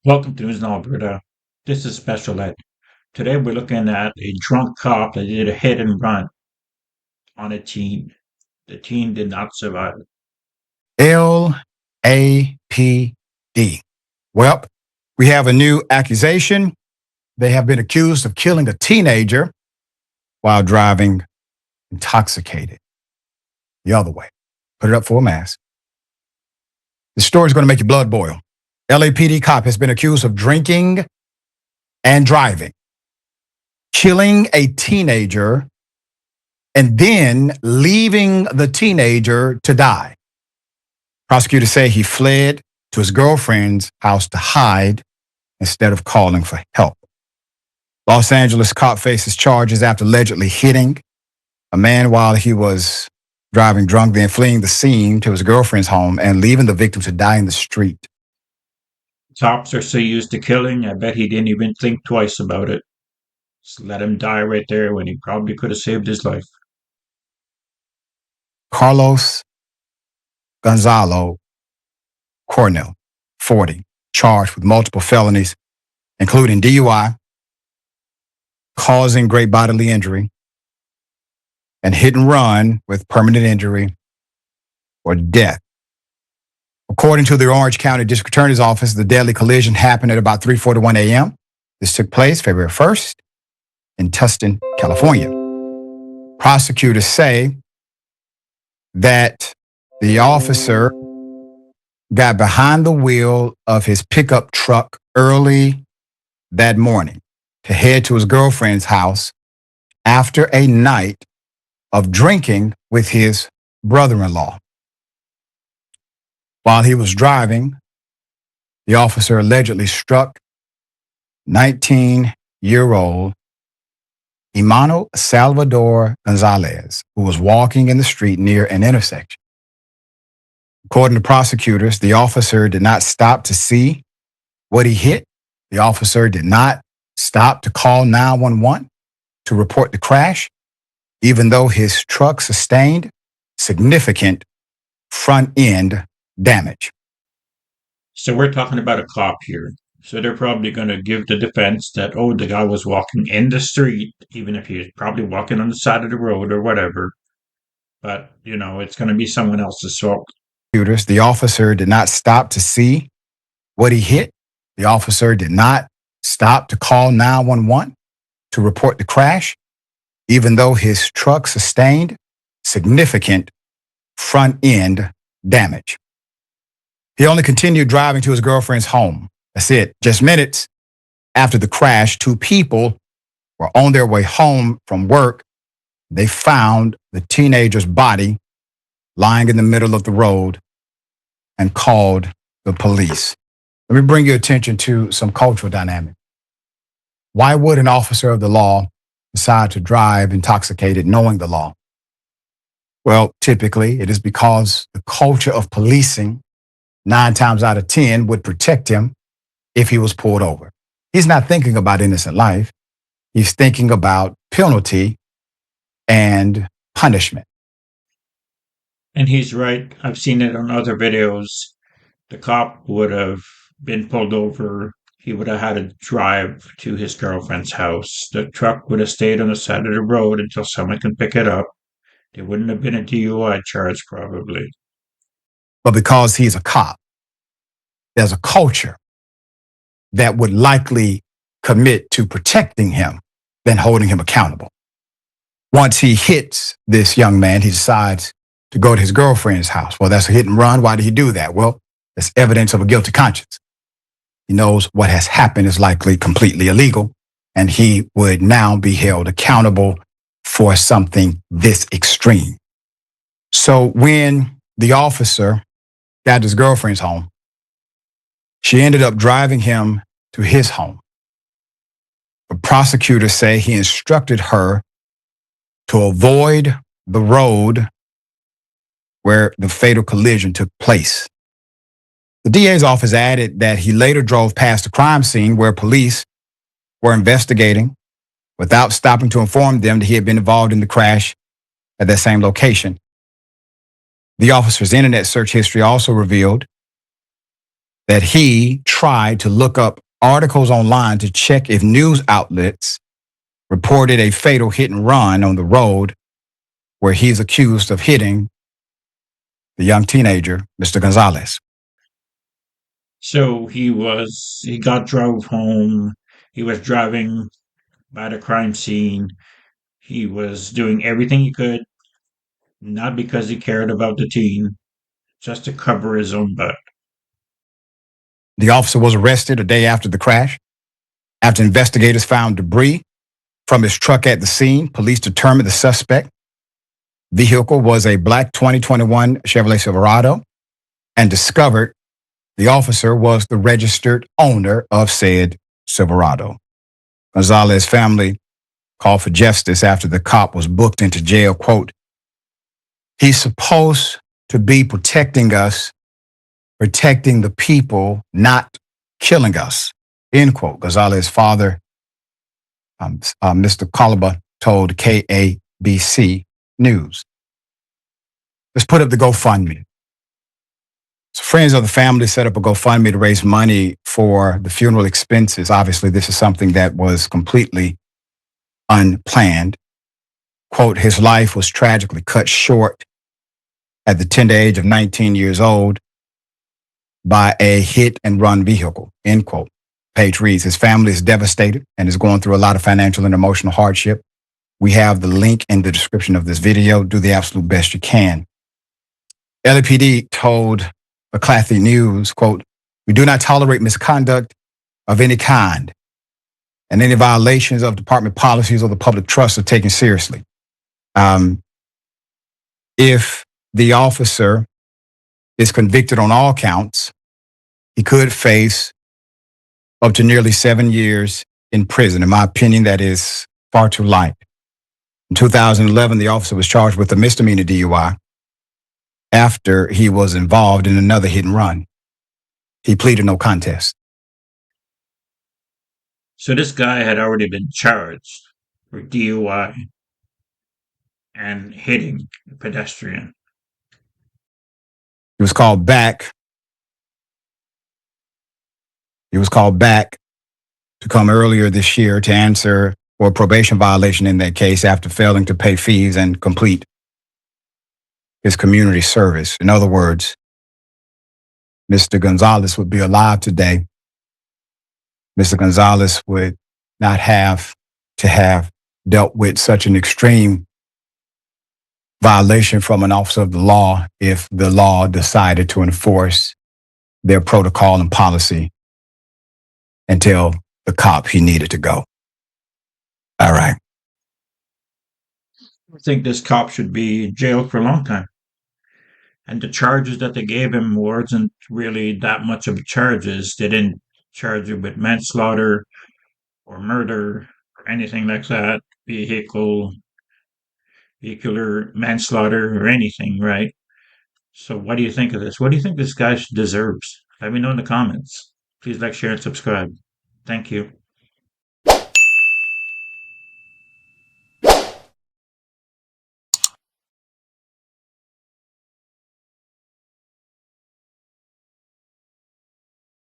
Welcome to News in Alberta. This is Special Ed. Today we're looking at a drunk cop that did a hit and run on a teen. The teen did not survive. LAPD. Well, we have a new accusation. They have been accused of killing a teenager while driving intoxicated. The other way. Put it up for a mass. The story is going to make your blood boil. LAPD cop has been accused of drinking and driving, killing a teenager, and then leaving the teenager to die. Prosecutors say he fled to his girlfriend's house to hide instead of calling for help. Los Angeles cop faces charges after allegedly hitting a man while he was driving drunk, then fleeing the scene to his girlfriend's home and leaving the victim to die in the street. Cops are so used to killing, I bet he didn't even think twice about it. Just let him die right there when he probably could have saved his life. Carlos Gonzalo Cornell, 40, charged with multiple felonies, including DUI, causing great bodily injury, and hit and run with permanent injury or death. According to the Orange County District Attorney's Office, the deadly collision happened at about 3:41 a.m. This took place February 1st in Tustin, California. Prosecutors say that the officer got behind the wheel of his pickup truck early that morning to head to his girlfriend's house after a night of drinking with his brother-in-law. While he was driving, the officer allegedly struck 19-year-old Emmanuel Salvador Gonzalez, who was walking in the street near an intersection. According to prosecutors, the officer did not stop to see what he hit. The officer did not stop to call 911 to report the crash, even though his truck sustained significant front-end damage. So we're talking about a cop here. So they're probably going to give the defense that, oh, the guy was walking in the street, even if he was probably walking on the side of the road or whatever. But, it's going to be someone else's fault. The officer did not stop to see what he hit. The officer did not stop to call 911 to report the crash, even though his truck sustained significant front-end damage. He only continued driving to his girlfriend's home. That's it. Just minutes after the crash, two people were on their way home from work. They found the teenager's body lying in the middle of the road and called the police. Let me bring your attention to some cultural dynamics. Why would an officer of the law decide to drive intoxicated knowing the law? Well, typically it is because the culture of policing 9 times out of 10 would protect him if he was pulled over. He's not thinking about innocent life. He's thinking about penalty and punishment. And he's right. I've seen it on other videos. The cop would have been pulled over. He would have had to drive to his girlfriend's house. The truck would have stayed on the side of the road until someone can pick it up. There wouldn't have been a DUI charge, probably. But because he's a cop, there's a culture that would likely commit to protecting him than holding him accountable. Once he hits this young man, he decides to go to his girlfriend's house. Well, that's a hit and run. Why did he do that? Well, that's evidence of a guilty conscience. He knows what has happened is likely completely illegal, and he would now be held accountable for something this extreme. So when the officer got to his girlfriend's home, she ended up driving him to his home. The prosecutors say he instructed her to avoid the road where the fatal collision took place. The DA's office added that he later drove past the crime scene where police were investigating without stopping to inform them that he had been involved in the crash at that same location. The officer's internet search history also revealed that he tried to look up articles online to check if news outlets reported a fatal hit and run on the road where he's accused of hitting the young teenager, Mr. Gonzalez. So he got drove home. He was driving by the crime scene. He was doing everything he could, not because he cared about the teen, just to cover his own butt. The officer was arrested a day after the crash. After investigators found debris from his truck at the scene, police determined the suspect vehicle was a black 2021 Chevrolet Silverado and discovered the officer was the registered owner of said Silverado. Gonzalez's family called for justice after the cop was booked into jail. Quote, he's supposed to be protecting us, protecting the people, not killing us, end quote. Gonzalez's father, Mr. Colaba, told KABC News. Let's put up the GoFundMe. So friends of the family set up a GoFundMe to raise money for the funeral expenses. Obviously, this is something that was completely unplanned. Quote, his life was tragically cut short at the tender age of 19 years old by a hit and run vehicle, end quote. Page reads, his family is devastated and is going through a lot of financial and emotional hardship. We have the link in the description of this video. Do the absolute best you can. LAPD told McClathy News, quote, we do not tolerate misconduct of any kind, and any violations of department policies or the public trust are taken seriously. If the officer is convicted on all counts, he could face up to nearly 7 years in prison. In my opinion, that is far too light. In 2011, the officer was charged with a misdemeanor DUI after he was involved in another hit and run. He pleaded no contest. So this guy had already been charged for DUI and hitting a pedestrian. He was called back. He was called back to come earlier this year to answer for a probation violation in that case after failing to pay fees and complete his community service. In other words, Mr. Gonzalez would be alive today. Mr. Gonzalez would not have to have dealt with such an extreme violation from an officer of the law if the law decided to enforce their protocol and policy and tell the cop he needed to go. All right. I think this cop should be jailed for a long time. And the charges that they gave him wasn't really that much of charges. They didn't charge him with manslaughter or murder or anything like that, vehicular manslaughter or anything, right? So what do you think of this? What do you think this guy deserves? Let me know in the comments. Please like, share, and subscribe. Thank you.